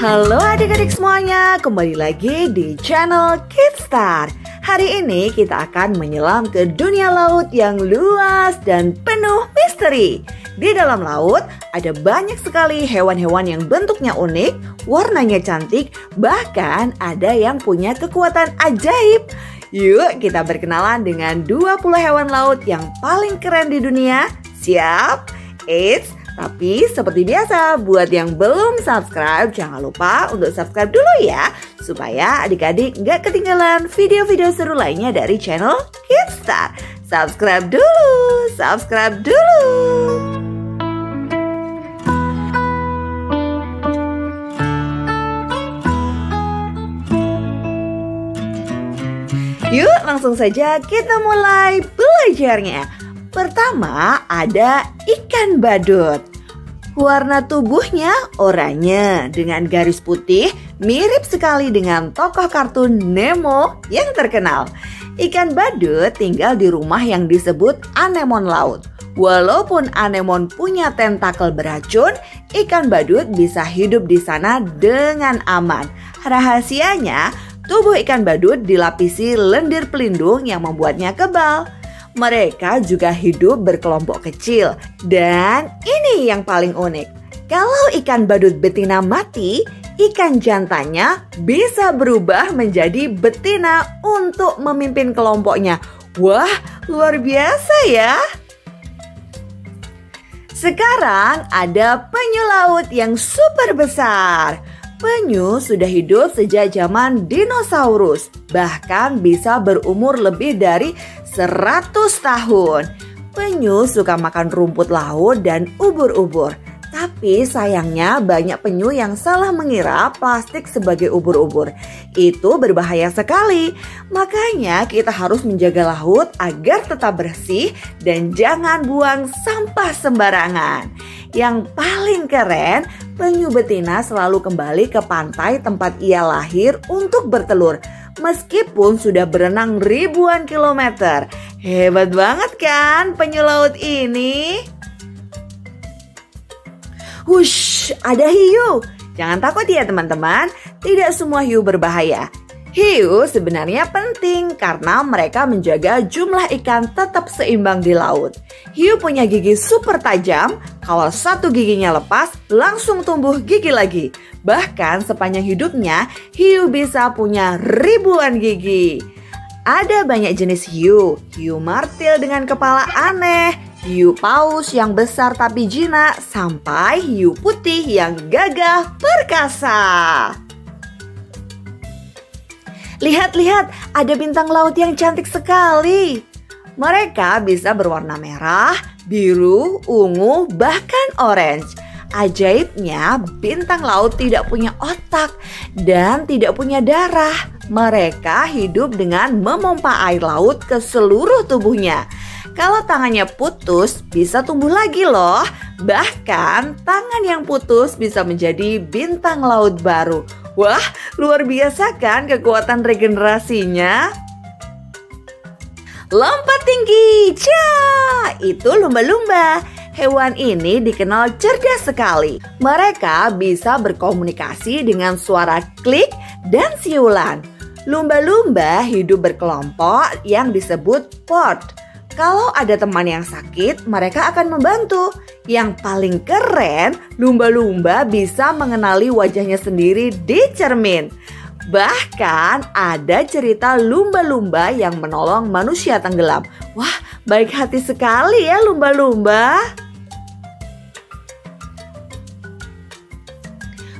Halo adik-adik semuanya, kembali lagi di channel Kidstar. Hari ini kita akan menyelam ke dunia laut yang luas dan penuh misteri. Di dalam laut ada banyak sekali hewan-hewan yang bentuknya unik, warnanya cantik, bahkan ada yang punya kekuatan ajaib. Yuk kita berkenalan dengan 20 hewan laut yang paling keren di dunia. Siap? Tapi seperti biasa, buat yang belum subscribe, jangan lupa untuk subscribe dulu ya, supaya adik-adik nggak ketinggalan video-video seru lainnya dari channel Kidstar. Subscribe dulu. Yuk langsung saja kita mulai belajarnya. Pertama ada ikan badut. Warna tubuhnya oranye dengan garis putih, mirip sekali dengan tokoh kartun Nemo yang terkenal. Ikan badut tinggal di rumah yang disebut anemon laut. Walaupun anemon punya tentakel beracun, ikan badut bisa hidup di sana dengan aman. Rahasianya, tubuh ikan badut dilapisi lendir pelindung yang membuatnya kebal. Mereka juga hidup berkelompok kecil. Dan ini yang paling unik. Kalau ikan badut betina mati, ikan jantannya bisa berubah menjadi betina untuk memimpin kelompoknya. Wah, luar biasa ya. Sekarang ada penyu laut yang super besar. Penyu sudah hidup sejak zaman dinosaurus, bahkan bisa berumur lebih dari 100 tahun. Penyu suka makan rumput laut dan ubur-ubur. Tapi sayangnya banyak penyu yang salah mengira plastik sebagai ubur-ubur. Itu berbahaya sekali. Makanya kita harus menjaga laut agar tetap bersih dan jangan buang sampah sembarangan. Yang paling keren, penyu betina selalu kembali ke pantai tempat ia lahir untuk bertelur. Meskipun sudah berenang ribuan kilometer. Hebat banget kan penyu laut ini? Wush, ada hiu. Jangan takut ya teman-teman, tidak semua hiu berbahaya. Hiu sebenarnya penting karena mereka menjaga jumlah ikan tetap seimbang di laut. Hiu punya gigi super tajam, kalau satu giginya lepas langsung tumbuh gigi lagi. Bahkan sepanjang hidupnya, hiu bisa punya ribuan gigi. Ada banyak jenis hiu, hiu martil dengan kepala aneh, hiu paus yang besar tapi jinak, sampai hiu putih yang gagah perkasa. Lihat, ada bintang laut yang cantik sekali. Mereka bisa berwarna merah, biru, ungu, bahkan orange. Ajaibnya, bintang laut tidak punya otak dan tidak punya darah. Mereka hidup dengan memompa air laut ke seluruh tubuhnya. Kalau tangannya putus, bisa tumbuh lagi loh. Bahkan tangan yang putus bisa menjadi bintang laut baru. Wah, luar biasa kan kekuatan regenerasinya? Lompat tinggi, itu lumba-lumba. Hewan ini dikenal cerdas sekali. Mereka bisa berkomunikasi dengan suara klik dan siulan. Lumba-lumba hidup berkelompok yang disebut pod. Kalau ada teman yang sakit, mereka akan membantu. Yang paling keren, lumba-lumba bisa mengenali wajahnya sendiri di cermin. Bahkan ada cerita lumba-lumba yang menolong manusia tenggelam. Wah, baik hati sekali ya lumba-lumba.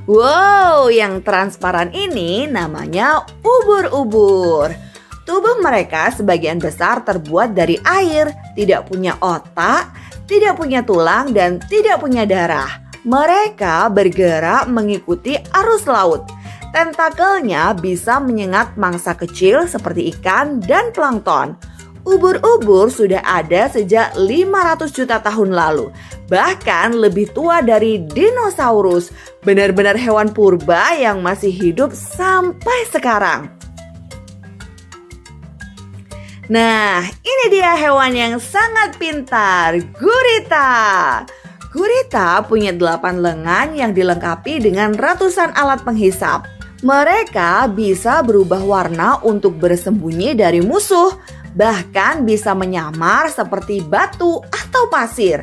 Wow, yang transparan ini namanya ubur-ubur. Tubuh mereka sebagian besar terbuat dari air, tidak punya otak, tidak punya tulang, dan tidak punya darah. Mereka bergerak mengikuti arus laut. Tentakelnya bisa menyengat mangsa kecil seperti ikan dan plankton. Ubur-ubur sudah ada sejak 500 juta tahun lalu. Bahkan lebih tua dari dinosaurus. Benar-benar hewan purba yang masih hidup sampai sekarang. Nah, ini dia hewan yang sangat pintar, gurita. Gurita punya 8 lengan yang dilengkapi dengan ratusan alat penghisap. Mereka bisa berubah warna untuk bersembunyi dari musuh, bahkan bisa menyamar seperti batu atau pasir.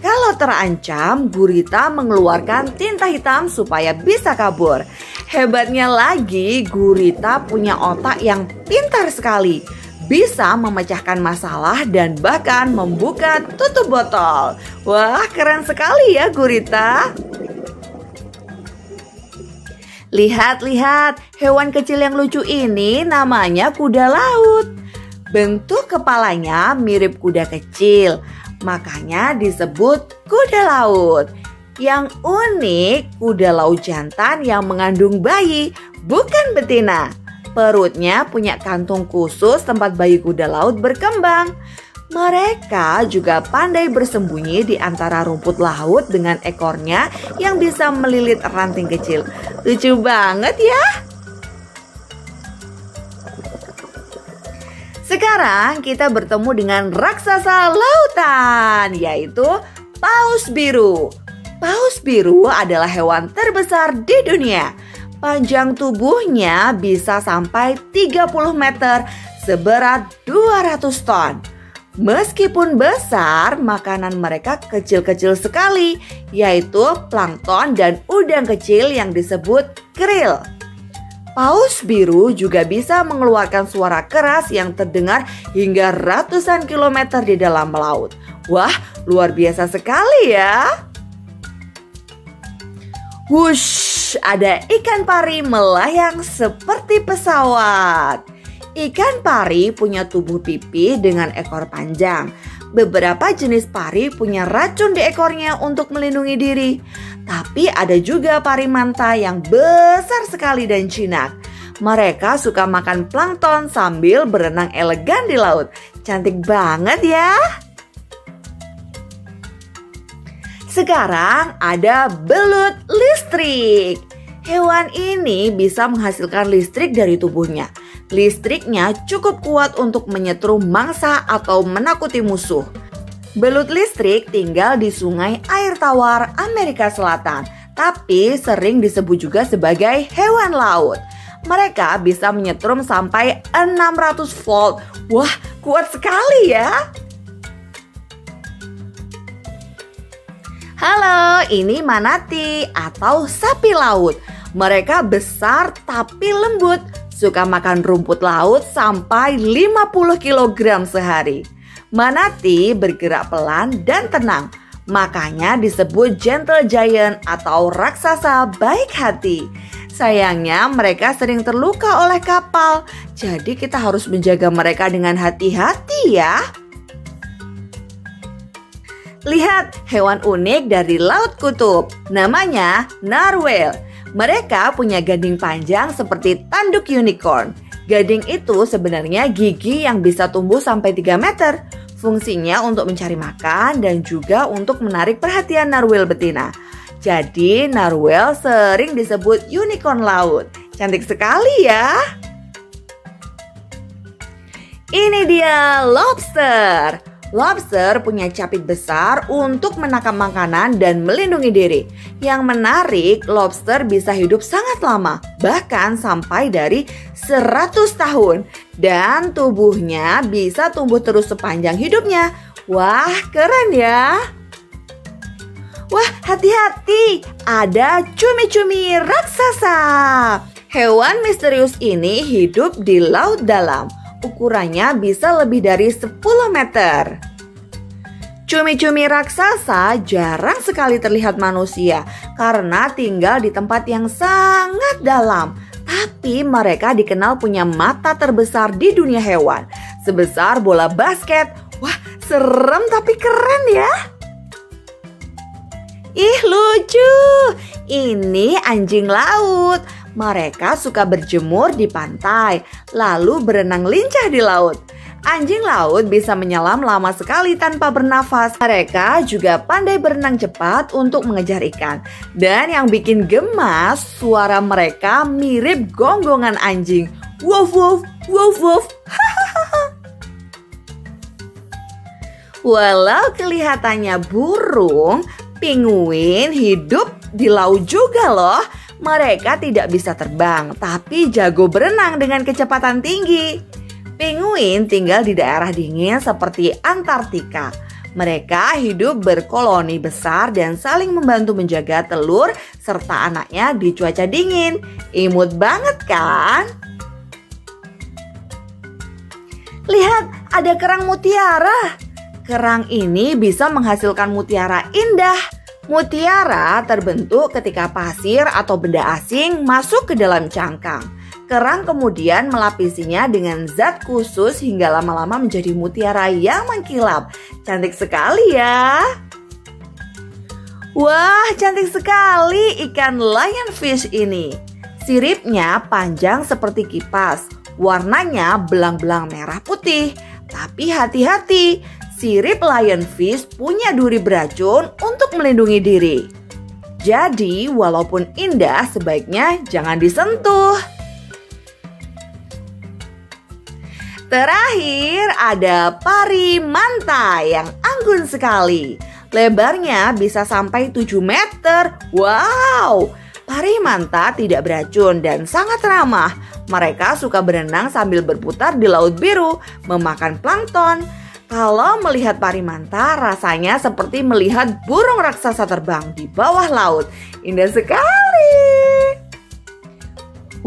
Kalau terancam, gurita mengeluarkan tinta hitam supaya bisa kabur. Hebatnya lagi, gurita punya otak yang pintar sekali. Bisa memecahkan masalah dan bahkan membuka tutup botol. Wah, keren sekali ya gurita. Lihat-lihat, hewan kecil yang lucu ini namanya kuda laut. Bentuk kepalanya mirip kuda kecil, makanya disebut kuda laut. Yang unik, kuda laut jantan yang mengandung bayi, bukan betina. Perutnya punya kantung khusus tempat bayi kuda laut berkembang. Mereka juga pandai bersembunyi di antara rumput laut dengan ekornya yang bisa melilit ranting kecil. Lucu banget ya. Sekarang kita bertemu dengan raksasa lautan, yaitu paus biru. Paus biru adalah hewan terbesar di dunia. Panjang tubuhnya bisa sampai 30 meter, seberat 200 ton. Meskipun besar, makanan mereka kecil-kecil sekali, yaitu plankton dan udang kecil yang disebut krill. Paus biru juga bisa mengeluarkan suara keras yang terdengar hingga ratusan kilometer di dalam laut. Wah, luar biasa sekali ya. Wush, ada ikan pari melayang seperti pesawat. Ikan pari punya tubuh pipih dengan ekor panjang. Beberapa jenis pari punya racun di ekornya untuk melindungi diri. Tapi ada juga pari manta yang besar sekali dan jinak. Mereka suka makan plankton sambil berenang elegan di laut. Cantik banget ya. Sekarang ada belut listrik. Hewan ini bisa menghasilkan listrik dari tubuhnya. Listriknya cukup kuat untuk menyetrum mangsa atau menakuti musuh. Belut listrik tinggal di sungai air tawar Amerika Selatan, tapi sering disebut juga sebagai hewan laut. Mereka bisa menyetrum sampai 600 volt. Wah, kuat sekali ya. Halo, ini manatee atau sapi laut. Mereka besar tapi lembut, suka makan rumput laut sampai 50 kg sehari. Manatee bergerak pelan dan tenang, makanya disebut gentle giant atau raksasa baik hati. Sayangnya mereka sering terluka oleh kapal, jadi kita harus menjaga mereka dengan hati-hati ya. Lihat hewan unik dari Laut Kutub, namanya narwhal. Mereka punya gading panjang seperti tanduk unicorn. Gading itu sebenarnya gigi yang bisa tumbuh sampai 3 meter. Fungsinya untuk mencari makan dan juga untuk menarik perhatian narwhal betina. Jadi narwhal sering disebut unicorn laut. Cantik sekali ya. Ini dia lobster. Lobster punya capit besar untuk menangkap makanan dan melindungi diri. Yang menarik, lobster bisa hidup sangat lama, bahkan sampai dari 100 tahun. Dan tubuhnya bisa tumbuh terus sepanjang hidupnya. Wah, keren ya. Wah, hati-hati, ada cumi-cumi raksasa. Hewan misterius ini hidup di laut dalam. Ukurannya bisa lebih dari 10 meter. Cumi-cumi raksasa jarang sekali terlihat manusia karena tinggal di tempat yang sangat dalam. Tapi mereka dikenal punya mata terbesar di dunia hewan, sebesar bola basket. Wah, serem tapi keren ya. Ih, lucu. Ini anjing laut. Mereka suka berjemur di pantai, lalu berenang lincah di laut. Anjing laut bisa menyelam lama sekali tanpa bernafas. Mereka juga pandai berenang cepat untuk mengejar ikan. Dan yang bikin gemas, suara mereka mirip gonggongan anjing. Woof woof, woof woof. Walau kelihatannya burung, Penguin hidup di laut juga loh. Mereka tidak bisa terbang, tapi jago berenang dengan kecepatan tinggi. Penguin tinggal di daerah dingin seperti Antartika. Mereka hidup berkoloni besar dan saling membantu menjaga telur serta anaknya di cuaca dingin. Imut banget kan? Lihat, ada kerang mutiara. Kerang ini bisa menghasilkan mutiara indah. Mutiara terbentuk ketika pasir atau benda asing masuk ke dalam cangkang. Kerang kemudian melapisinya dengan zat khusus hingga lama-lama menjadi mutiara yang mengkilap. Cantik sekali ya. Wah, cantik sekali ikan lionfish ini. Siripnya panjang seperti kipas. Warnanya belang-belang merah putih. Tapi hati-hati, sirip lionfish punya duri beracun untuk melindungi diri. Jadi, walaupun indah, sebaiknya jangan disentuh. Terakhir, ada pari manta yang anggun sekali. Lebarnya bisa sampai 7 meter. Wow! Pari manta tidak beracun dan sangat ramah. Mereka suka berenang sambil berputar di laut biru, memakan plankton. Kalau melihat pari manta, rasanya seperti melihat burung raksasa terbang di bawah laut. Indah sekali.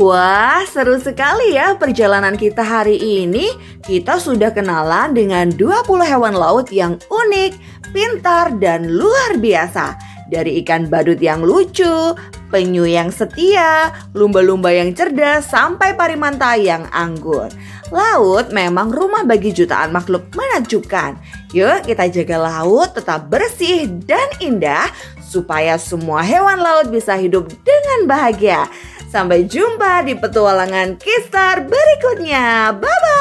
Wah, seru sekali ya perjalanan kita hari ini. Kita sudah kenalan dengan 20 hewan laut yang unik, pintar, dan luar biasa. Dari ikan badut yang lucu, penyu yang setia, lumba-lumba yang cerdas, sampai pari manta yang anggun. Laut memang rumah bagi jutaan makhluk menakjubkan. Yuk kita jaga laut tetap bersih dan indah supaya semua hewan laut bisa hidup dengan bahagia. Sampai jumpa di petualangan Kistar berikutnya. Bye-bye.